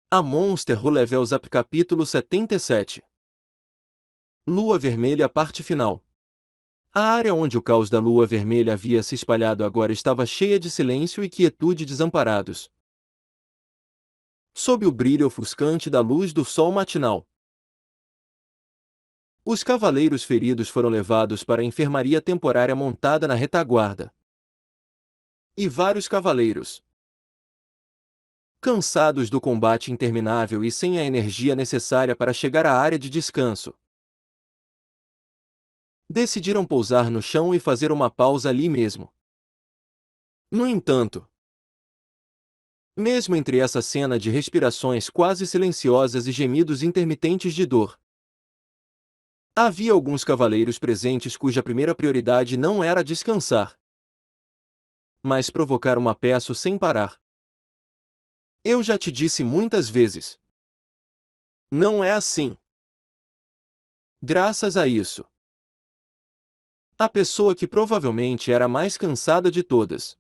A Monster Who Levels Up capítulo 77. Lua Vermelha parte final. A área onde o caos da Lua Vermelha havia se espalhado agora estava cheia de silêncio e quietude desamparados. Sob o brilho ofuscante da luz do sol matinal, os cavaleiros feridos foram levados para a enfermaria temporária montada na retaguarda. E vários cavaleiros, cansados do combate interminável e sem a energia necessária para chegar à área de descanso, decidiram pousar no chão e fazer uma pausa ali mesmo. No entanto, mesmo entre essa cena de respirações quase silenciosas e gemidos intermitentes de dor, havia alguns cavaleiros presentes cuja primeira prioridade não era descansar, mas provocar uma peça sem parar. Eu já te disse muitas vezes. Não é assim. Graças a isso, a pessoa que provavelmente era a mais cansada de todas,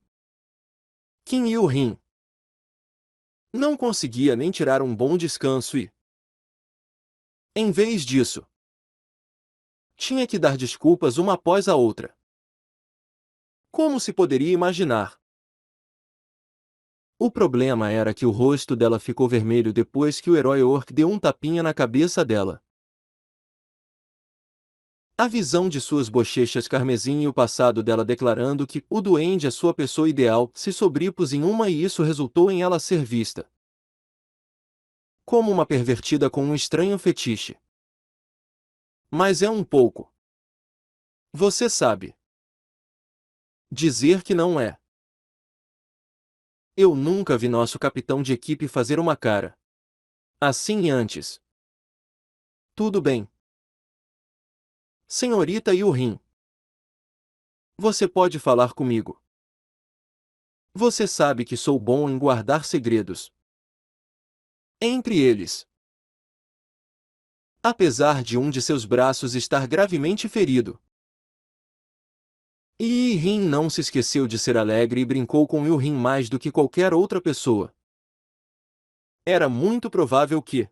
Qin Yu-Hin, não conseguia nem tirar um bom descanso e, em vez disso, tinha que dar desculpas uma após a outra. Como se poderia imaginar? O problema era que o rosto dela ficou vermelho depois que o herói Orc deu um tapinha na cabeça dela. A visão de suas bochechas carmesim e o passado dela declarando que o duende é sua pessoa ideal se sobrepôs em uma e isso resultou em ela ser vista como uma pervertida com um estranho fetiche. Mas é um pouco. Você sabe dizer que não é. Eu nunca vi nosso capitão de equipe fazer uma cara assim antes. Tudo bem. Senhorita Yu-Hin, você pode falar comigo. Você sabe que sou bom em guardar segredos. Entre eles, apesar de um de seus braços estar gravemente ferido, Yi-Hin não se esqueceu de ser alegre e brincou com Yu-Hin mais do que qualquer outra pessoa. Era muito provável que,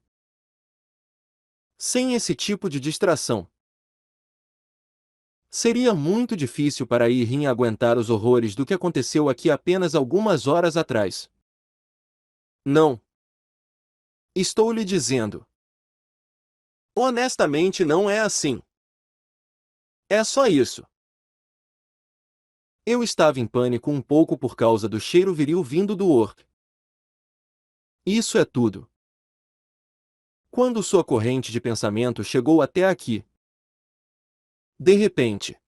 sem esse tipo de distração, seria muito difícil para Yi-Hin aguentar os horrores do que aconteceu aqui apenas algumas horas atrás. Não. Estou lhe dizendo. Honestamente não é assim. É só isso. Eu estava em pânico um pouco por causa do cheiro viril vindo do Orc. Isso é tudo. Quando sua corrente de pensamento chegou até aqui, de repente,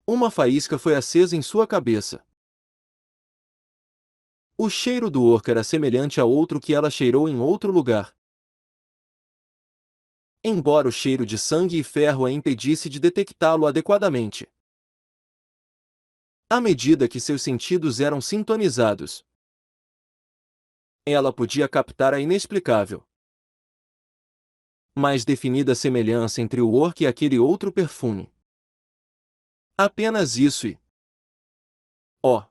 uma faísca foi acesa em sua cabeça. O cheiro do Orc era semelhante a outro que ela cheirou em outro lugar. Embora o cheiro de sangue e ferro a impedisse de detectá-lo adequadamente. À medida que seus sentidos eram sintonizados, ela podia captar a inexplicável, mais definida semelhança entre o Orc e aquele outro perfume. Apenas isso e... Oh!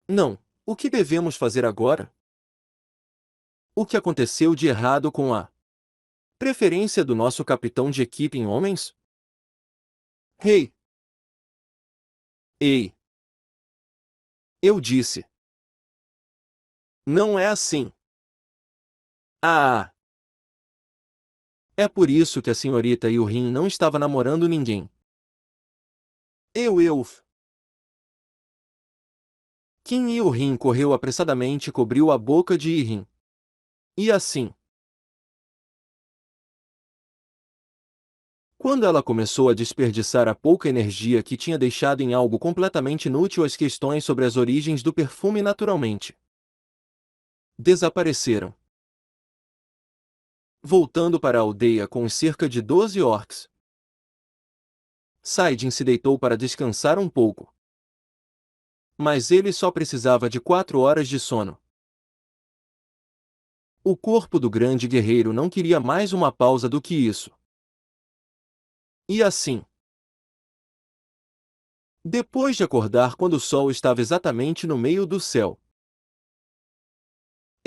Não, o que devemos fazer agora? O que aconteceu de errado com a preferência do nosso capitão de equipe em homens? Hey! Ei! Eu disse. Não é assim. Ah! É por isso que a senhorita Yu-Hin não estava namorando ninguém. Eu. Qin Yu-Hin correu apressadamente e cobriu a boca de Yi-Hin. E assim, quando ela começou a desperdiçar a pouca energia que tinha deixado em algo completamente inútil, as questões sobre as origens do perfume naturalmente desapareceram. Voltando para a aldeia com os cerca de 12 orcs, Saidin se deitou para descansar um pouco. Mas ele só precisava de 4 horas de sono. O corpo do grande guerreiro não queria mais uma pausa do que isso. E assim, depois de acordar quando o sol estava exatamente no meio do céu,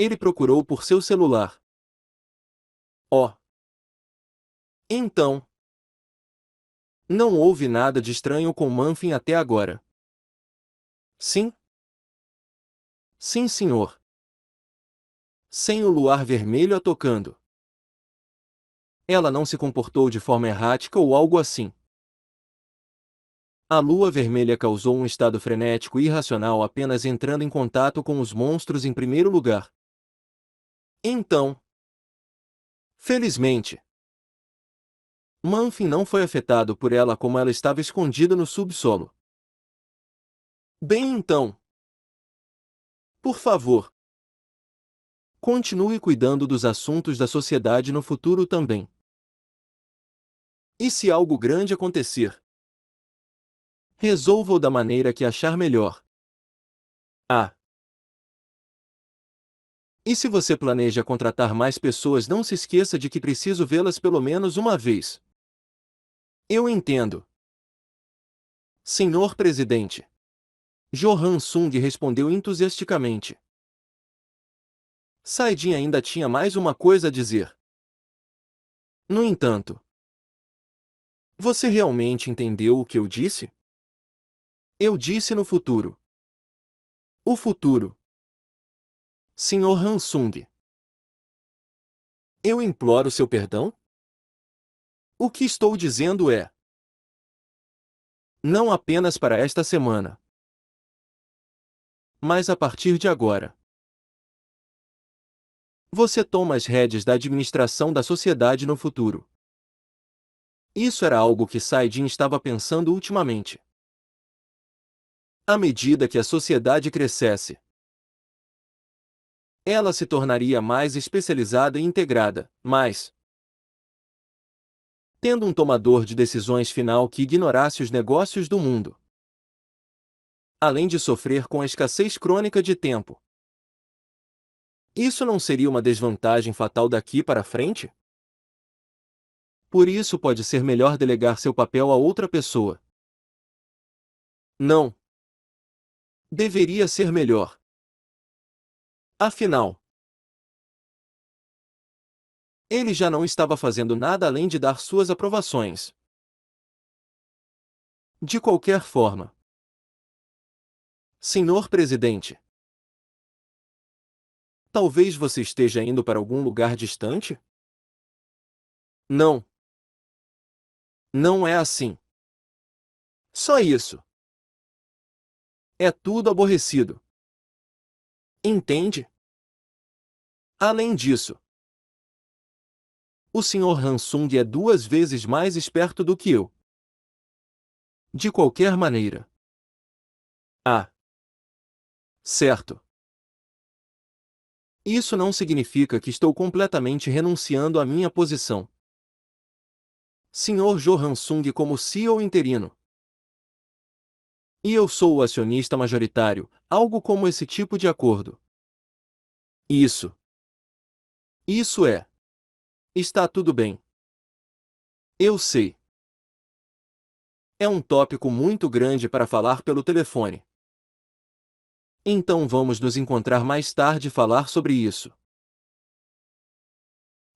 Ele procurou por seu celular. Oh! Então, não houve nada de estranho com Muffin até agora. Sim? Sim, senhor. Sem o luar vermelho a tocando. Ela não se comportou de forma errática ou algo assim. A lua vermelha causou um estado frenético e irracional apenas entrando em contato com os monstros em primeiro lugar. Então, felizmente, Muffin não foi afetado por ela como ela estava escondida no subsolo. Bem então, por favor, continue cuidando dos assuntos da sociedade no futuro também. E se algo grande acontecer, resolva-o da maneira que achar melhor. Ah! E se você planeja contratar mais pessoas, não se esqueça de que preciso vê-las pelo menos uma vez. Eu entendo. Senhor Presidente. Johan Sung respondeu entusiasticamente. Saidin ainda tinha mais uma coisa a dizer. No entanto, você realmente entendeu o que eu disse? Eu disse no futuro. O futuro. Senhor Han Sung. Eu imploro seu perdão? O que estou dizendo é: não apenas para esta semana, mas a partir de agora. Você toma as rédeas da administração da sociedade no futuro. Isso era algo que Saidin estava pensando ultimamente. À medida que a sociedade crescesse, ela se tornaria mais especializada e integrada, mas tendo um tomador de decisões final que ignorasse os negócios do mundo. Além de sofrer com a escassez crônica de tempo. Isso não seria uma desvantagem fatal daqui para frente? Por isso pode ser melhor delegar seu papel a outra pessoa. Não. Deveria ser melhor. Afinal, ele já não estava fazendo nada além de dar suas aprovações. De qualquer forma. Senhor Presidente. Talvez você esteja indo para algum lugar distante? Não. Não é assim. Só isso. É tudo aborrecido. Entende? Além disso, o Sr. Hansung é 2 vezes mais esperto do que eu. De qualquer maneira. Ah. Certo. Isso não significa que estou completamente renunciando à minha posição. Sr. Jo Hansung como CEO interino. E eu sou o acionista majoritário, algo como esse tipo de acordo. Isso. Isso é. Está tudo bem. Eu sei. É um tópico muito grande para falar pelo telefone. Então vamos nos encontrar mais tarde e falar sobre isso.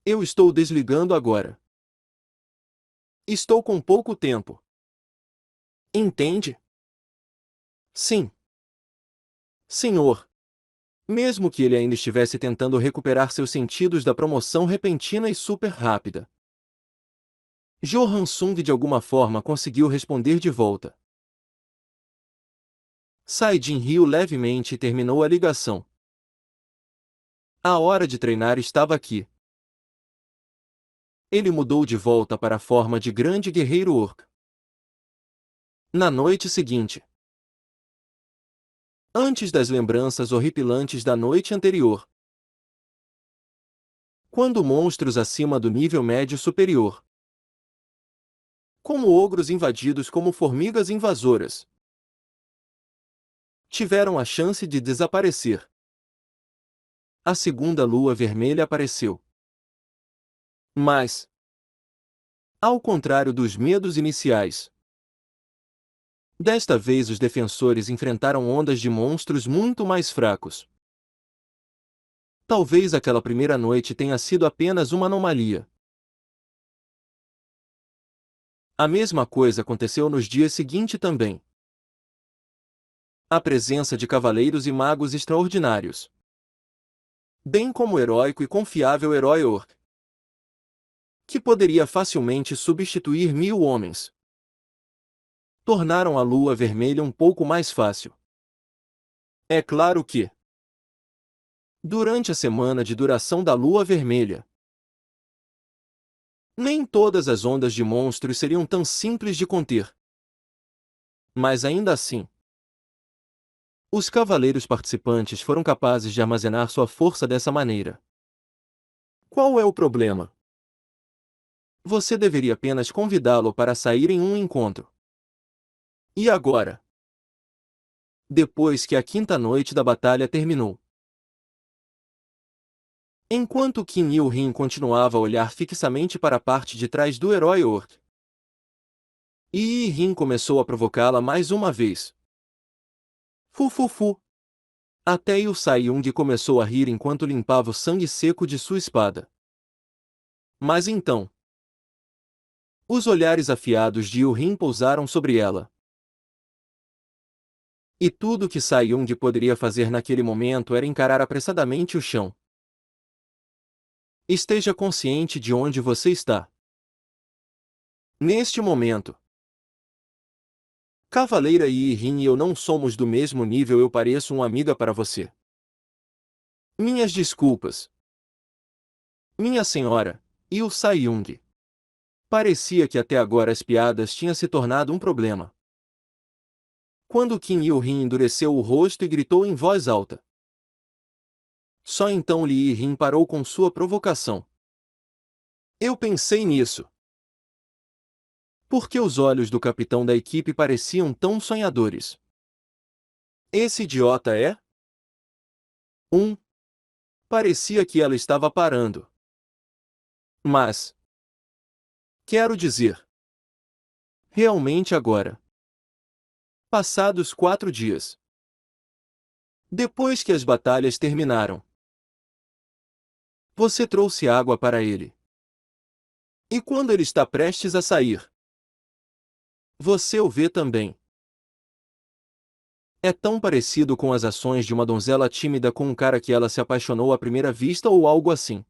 Eu estou desligando agora. Estou com pouco tempo. Entende? Sim. Senhor. Mesmo que ele ainda estivesse tentando recuperar seus sentidos da promoção repentina e super rápida. Johan Sung de alguma forma conseguiu responder de volta. Saidin riu levemente e terminou a ligação. A hora de treinar estava aqui. Ele mudou de volta para a forma de grande guerreiro orc. Na noite seguinte. Antes das lembranças horripilantes da noite anterior. Quando monstros acima do nível médio superior. Como ogros invadidos como formigas invasoras. Tiveram a chance de desaparecer. A segunda lua vermelha apareceu. Mas, ao contrário dos medos iniciais, desta vez os defensores enfrentaram ondas de monstros muito mais fracos. Talvez aquela primeira noite tenha sido apenas uma anomalia. A mesma coisa aconteceu nos dias seguintes também. A presença de cavaleiros e magos extraordinários, bem como o heróico e confiável herói Orc, que poderia facilmente substituir 1000 homens, tornaram a Lua Vermelha um pouco mais fácil. É claro que, durante a semana de duração da Lua Vermelha, nem todas as ondas de monstros seriam tão simples de conter. Mas ainda assim, os cavaleiros participantes foram capazes de armazenar sua força dessa maneira. Qual é o problema? Você deveria apenas convidá-lo para sair em um encontro. E agora? Depois que a quinta noite da batalha terminou, enquanto Qin Yu-Hin continuava a olhar fixamente para a parte de trás do herói Orc, Yi-Hin começou a provocá-la mais uma vez. Fu. Até Yu Sai-Yung começou a rir enquanto limpava o sangue seco de sua espada. Mas então, os olhares afiados de Yu-Hin pousaram sobre ela. E tudo que Sai-Yung poderia fazer naquele momento era encarar apressadamente o chão. Esteja consciente de onde você está. Neste momento, Cavaleira Yi-Hin e eu não somos do mesmo nível. Eu pareço uma amiga para você. Minhas desculpas. Minha senhora, Yu Sai-Yung. Parecia que até agora as piadas tinham se tornado um problema. Quando Qin Yu-Hin endureceu o rosto e gritou em voz alta. Só então Li Yi-Hin parou com sua provocação. Eu pensei nisso. Por que os olhos do capitão da equipe pareciam tão sonhadores? Esse idiota é? Parecia que ela estava parando. Mas, quero dizer, realmente agora. Passados 4 dias. Depois que as batalhas terminaram. Você trouxe água para ele. E quando ele está prestes a sair? Você o vê também. É tão parecido com as ações de uma donzela tímida com um cara que ela se apaixonou à primeira vista ou algo assim.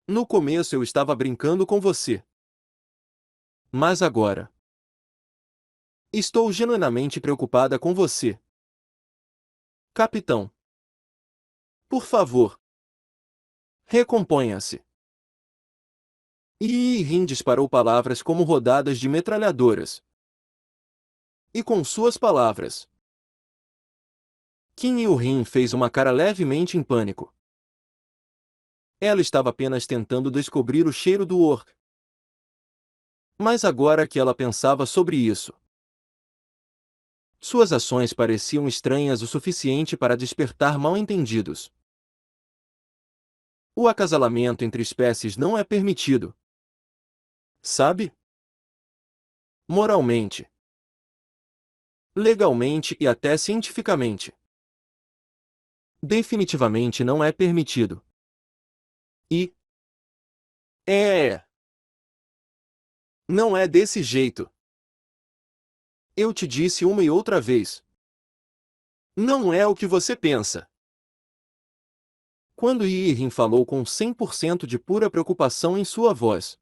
No começo eu estava brincando com você. Mas agora, estou genuinamente preocupada com você. Capitão. Por favor. Recomponha-se. Yi-Hin disparou palavras como rodadas de metralhadoras. E com suas palavras, Qin Yu-Hin fez uma cara levemente em pânico. Ela estava apenas tentando descobrir o cheiro do Orc. Mas agora que ela pensava sobre isso, suas ações pareciam estranhas o suficiente para despertar mal-entendidos. O acasalamento entre espécies não é permitido. Sabe? Moralmente, legalmente e até cientificamente. Definitivamente não é permitido. E não é desse jeito. Eu te disse uma e outra vez. Não é o que você pensa. Quando Yi-Hin falou com 100% de pura preocupação em sua voz,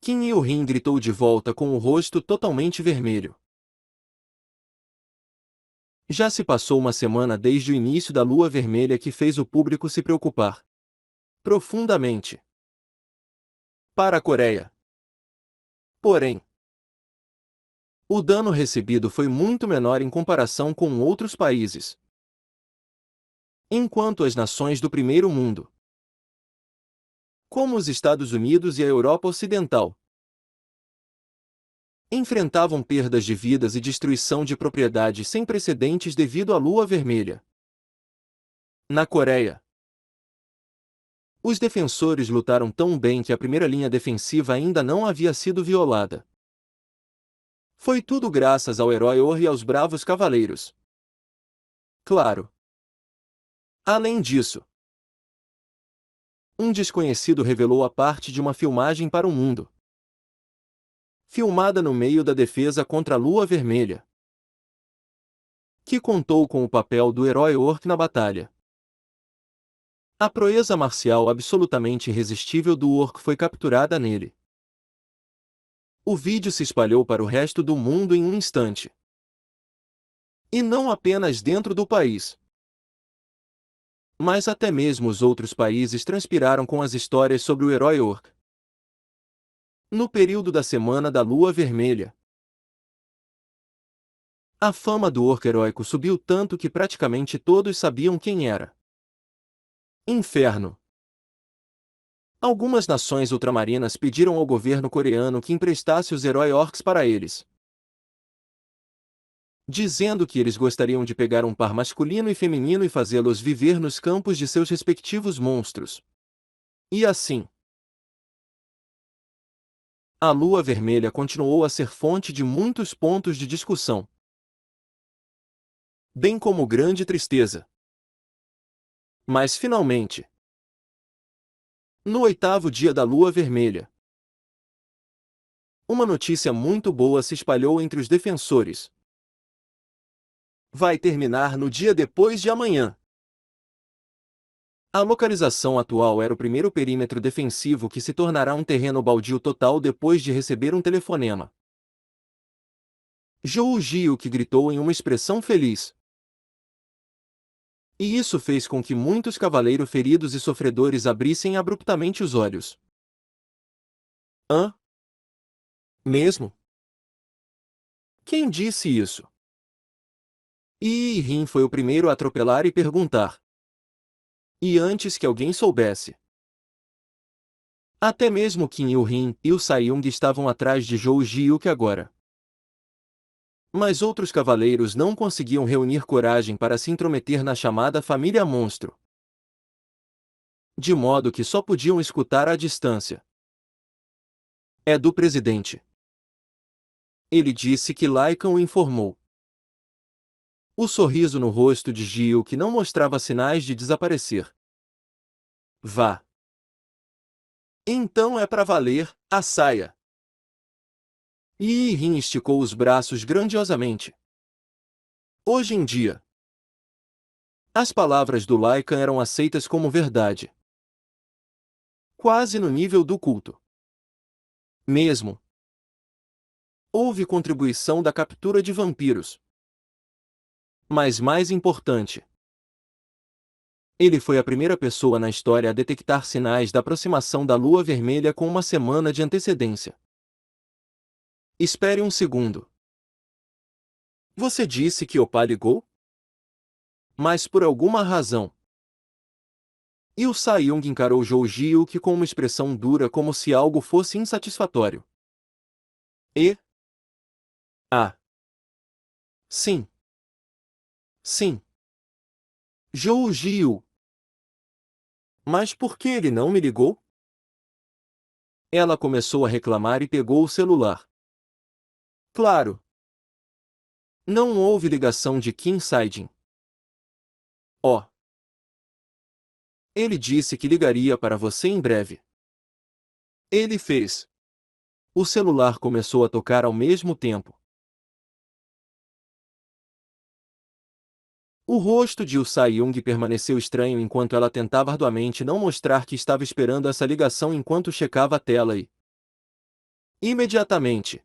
Qin Yu-Hin gritou de volta com o rosto totalmente vermelho. Já se passou uma semana desde o início da Lua Vermelha que fez o público se preocupar profundamente para a Coreia. Porém, o dano recebido foi muito menor em comparação com outros países. Enquanto as nações do primeiro mundo, como os Estados Unidos e a Europa Ocidental, enfrentavam perdas de vidas e destruição de propriedades sem precedentes devido à Lua Vermelha. Na Coreia, os defensores lutaram tão bem que a primeira linha defensiva ainda não havia sido violada. Foi tudo graças ao herói Orr e aos bravos cavaleiros. Claro. Além disso, um desconhecido revelou a parte de uma filmagem para o mundo, filmada no meio da defesa contra a Lua Vermelha, que contou com o papel do herói Orc na batalha. A proeza marcial absolutamente irresistível do Orc foi capturada nele. O vídeo se espalhou para o resto do mundo em um instante. E não apenas dentro do país, mas até mesmo os outros países transpiraram com as histórias sobre o herói Orc. No período da Semana da Lua Vermelha, a fama do Orc heróico subiu tanto que praticamente todos sabiam quem era. Inferno. Algumas nações ultramarinas pediram ao governo coreano que emprestasse os heróis orcs para eles, dizendo que eles gostariam de pegar um par masculino e feminino e fazê-los viver nos campos de seus respectivos monstros. E assim, a Lua Vermelha continuou a ser fonte de muitos pontos de discussão, bem como grande tristeza. Mas finalmente, no 8º dia da Lua Vermelha, uma notícia muito boa se espalhou entre os defensores. Vai terminar no dia depois de amanhã. A localização atual era o primeiro perímetro defensivo que se tornará um terreno baldio total depois de receber um telefonema. Zhou Jiu que gritou em uma expressão feliz. E isso fez com que muitos cavaleiros feridos e sofredores abrissem abruptamente os olhos. Hã? Mesmo? Quem disse isso? Yi Rin foi o primeiro a atropelar e perguntar. E antes que alguém soubesse. Até mesmo Qin Yu-Rin e o Saiyong estavam atrás de Zhou Jiu-que agora. Mas outros cavaleiros não conseguiam reunir coragem para se intrometer na chamada família monstro. De modo que só podiam escutar à distância. É do presidente. Ele disse que Lycan o informou. O sorriso no rosto de Jiu que não mostrava sinais de desaparecer. Vá. Então é pra valer, a saia. Yi Rin esticou os braços grandiosamente. Hoje em dia, as palavras do Lycan eram aceitas como verdade. Quase no nível do culto. Mesmo. Houve contribuição da captura de vampiros. Mas mais importante, ele foi a primeira pessoa na história a detectar sinais da aproximação da Lua Vermelha com uma semana de antecedência. Espere um segundo. Você disse que Opa ligou? Mas por alguma razão. E o Saiyong encarou Zhou Jiu-que com uma expressão dura como se algo fosse insatisfatório. E? Ah. Sim. Sim. Zhou Jiu. Mas por que ele não me ligou? Ela começou a reclamar e pegou o celular. Claro. Não houve ligação de Qin Saijin. Oh. Ele disse que ligaria para você em breve. Ele fez. O celular começou a tocar ao mesmo tempo. O rosto de Saiyong permaneceu estranho enquanto ela tentava arduamente não mostrar que estava esperando essa ligação enquanto checava a tela e... imediatamente,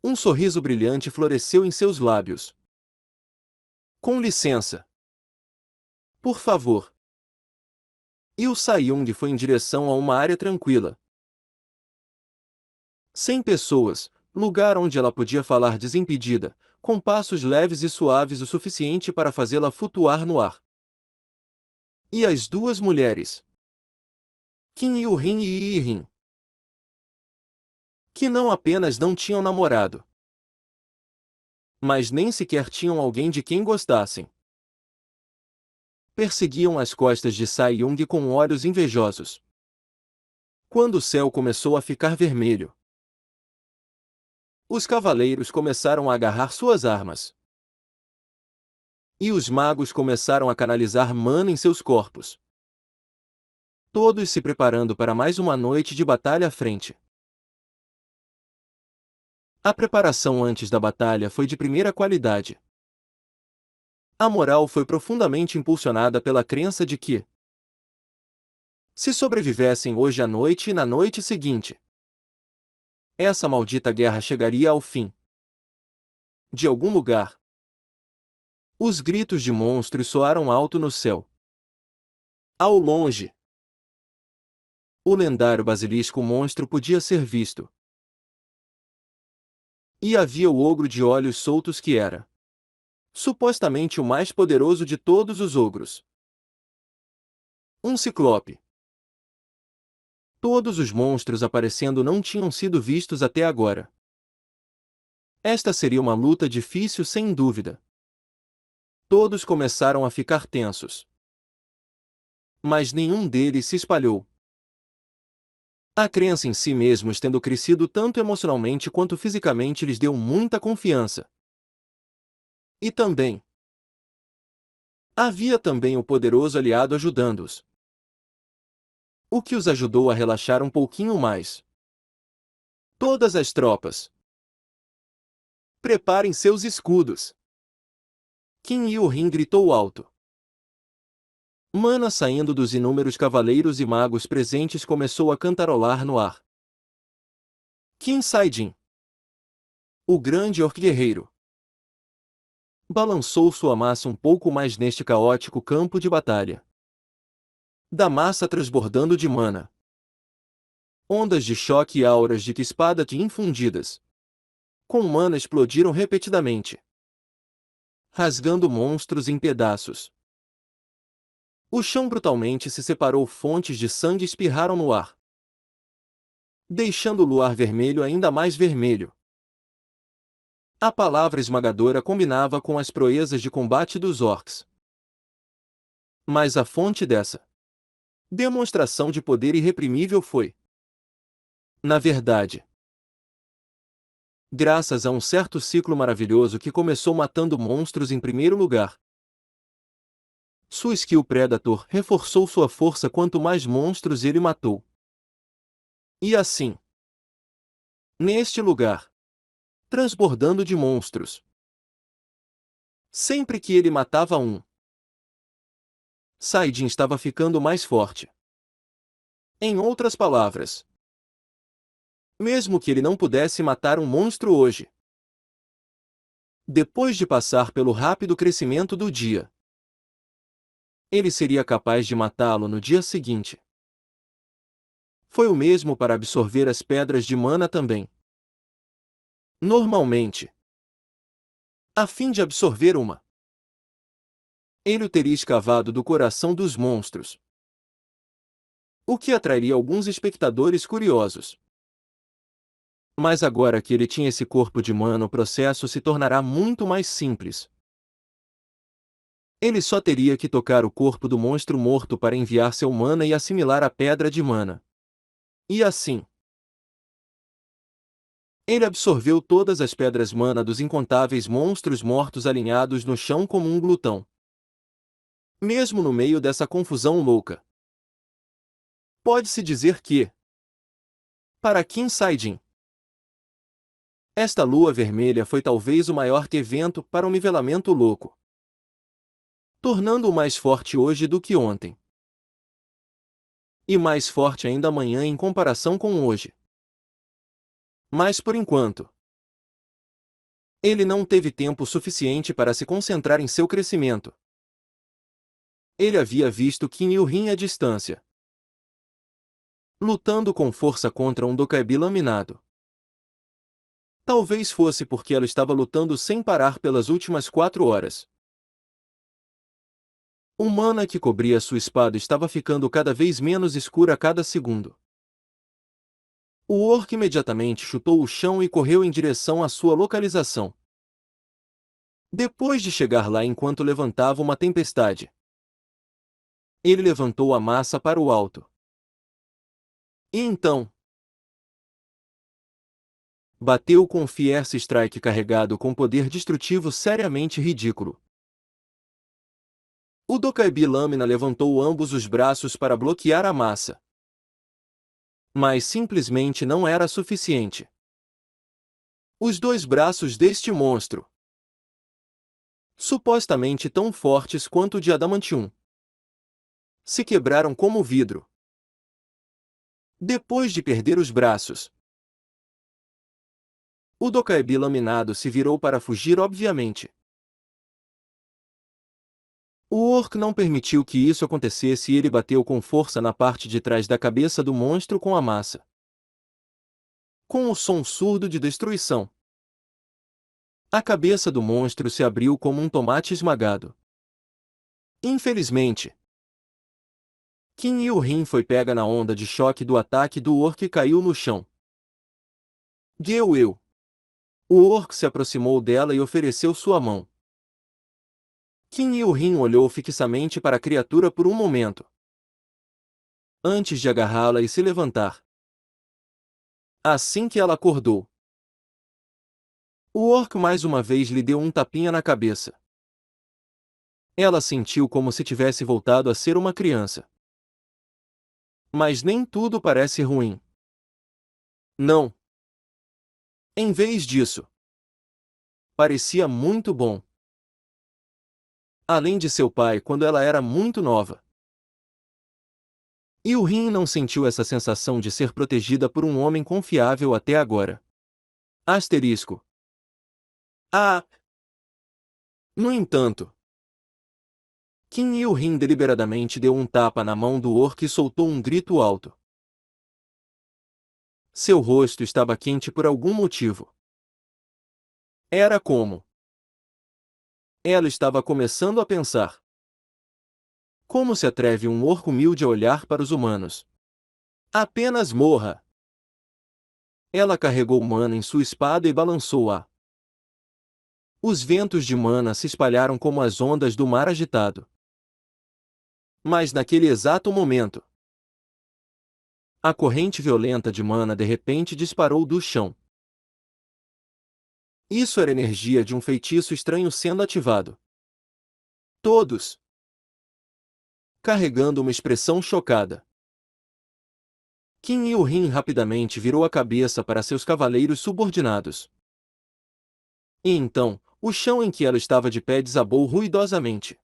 um sorriso brilhante floresceu em seus lábios. Com licença. Por favor. E o Saiyong foi em direção a uma área tranquila. Sem pessoas, lugar onde ela podia falar desimpedida, com passos leves e suaves o suficiente para fazê-la flutuar no ar. E as duas mulheres, Qin Yu-Rin e Yi Rin, que não apenas não tinham namorado, mas nem sequer tinham alguém de quem gostassem, perseguiam as costas de Saiyong com olhos invejosos. Quando o céu começou a ficar vermelho, os cavaleiros começaram a agarrar suas armas. E os magos começaram a canalizar mana em seus corpos. Todos se preparando para mais uma noite de batalha à frente. A preparação antes da batalha foi de primeira qualidade. A moral foi profundamente impulsionada pela crença de que, se sobrevivessem hoje à noite e na noite seguinte, essa maldita guerra chegaria ao fim. De algum lugar, os gritos de monstros soaram alto no céu. Ao longe, o lendário basilisco monstro podia ser visto. E havia o ogro de olhos soltos que era, supostamente o mais poderoso de todos os ogros. Um ciclope. Todos os monstros aparecendo não tinham sido vistos até agora. Esta seria uma luta difícil sem dúvida. Todos começaram a ficar tensos. Mas nenhum deles se espalhou. A crença em si mesmos tendo crescido tanto emocionalmente quanto fisicamente lhes deu muita confiança. E também havia também o poderoso aliado ajudando-os, o que os ajudou a relaxar um pouquinho mais. Todas as tropas, preparem seus escudos. Qin Yu-Hin gritou alto. Mana saindo dos inúmeros cavaleiros e magos presentes começou a cantarolar no ar. Qin Saidin, o grande orc guerreiro, balançou sua massa um pouco mais neste caótico campo de batalha. Da massa transbordando de mana. Ondas de choque e auras de espada infundidas. Com mana explodiram repetidamente, rasgando monstros em pedaços. O chão brutalmente se separou, fontes de sangue espirraram no ar, deixando o luar vermelho ainda mais vermelho. A palavra esmagadora combinava com as proezas de combate dos orcs. Mas a fonte dessa demonstração de poder irreprimível foi, na verdade, graças a um certo ciclo maravilhoso que começou matando monstros em primeiro lugar. Sua skill Predator reforçou sua força quanto mais monstros ele matou. E assim, neste lugar, transbordando de monstros, sempre que ele matava um, Saidin estava ficando mais forte. Em outras palavras, mesmo que ele não pudesse matar um monstro hoje, depois de passar pelo rápido crescimento do dia, ele seria capaz de matá-lo no dia seguinte. Foi o mesmo para absorver as pedras de mana também. Normalmente, a fim de absorver uma, ele o teria escavado do coração dos monstros, o que atrairia alguns espectadores curiosos. Mas agora que ele tinha esse corpo de mana, o processo se tornará muito mais simples. Ele só teria que tocar o corpo do monstro morto para enviar seu mana e assimilar a pedra de mana. E assim, ele absorveu todas as pedras mana dos incontáveis monstros mortos alinhados no chão como um glutão. Mesmo no meio dessa confusão louca, pode-se dizer que, para Qin Saidin, esta lua vermelha foi talvez o maior evento para o nivelamento louco, tornando-o mais forte hoje do que ontem. E mais forte ainda amanhã em comparação com hoje. Mas por enquanto, ele não teve tempo suficiente para se concentrar em seu crescimento. Ele havia visto Qin Yu-Hin à distância, lutando com força contra um Dokkaebi laminado. Talvez fosse porque ela estava lutando sem parar pelas últimas 4 horas. O mana que cobria sua espada estava ficando cada vez menos escura a cada segundo. O orc imediatamente chutou o chão e correu em direção à sua localização. Depois de chegar lá enquanto levantava uma tempestade, ele levantou a massa para o alto. E então, bateu com um Fierce Strike carregado com poder destrutivo seriamente ridículo. O Dokkaebi Lâmina levantou ambos os braços para bloquear a massa. Mas simplesmente não era suficiente. Os dois braços deste monstro, supostamente tão fortes quanto o de Adamantium, se quebraram como vidro. Depois de perder os braços, o Dokkaebi laminado se virou para fugir obviamente. O Orc não permitiu que isso acontecesse e ele bateu com força na parte de trás da cabeça do monstro com a massa. Com o som surdo de destruição, a cabeça do monstro se abriu como um tomate esmagado. Infelizmente, Qin Yu-Rin foi pega na onda de choque do ataque do Orc e caiu no chão. Geu. O Orc se aproximou dela e ofereceu sua mão. Qin Yu-Rin olhou fixamente para a criatura por um momento, antes de agarrá-la e se levantar. Assim que ela acordou, o Orc mais uma vez lhe deu um tapinha na cabeça. Ela sentiu como se tivesse voltado a ser uma criança. Mas nem tudo parece ruim. Não. Em vez disso, parecia muito bom. Além de seu pai quando ela era muito nova. Yu-Rin não sentiu essa sensação de ser protegida por um homem confiável até agora. Asterisco. Ah! No entanto, Qin Yu-Rin deliberadamente deu um tapa na mão do Orc e soltou um grito alto. Seu rosto estava quente por algum motivo. Era como ela estava começando a pensar. Como se atreve um orc humilde a olhar para os humanos? Apenas morra! Ela carregou mana em sua espada e balançou-a. Os ventos de mana se espalharam como as ondas do mar agitado. Mas naquele exato momento, a corrente violenta de mana de repente disparou do chão. Isso era energia de um feitiço estranho sendo ativado. Todos, carregando uma expressão chocada. Qin Yu-Rin rapidamente virou a cabeça para seus cavaleiros subordinados. E então, o chão em que ela estava de pé desabou ruidosamente.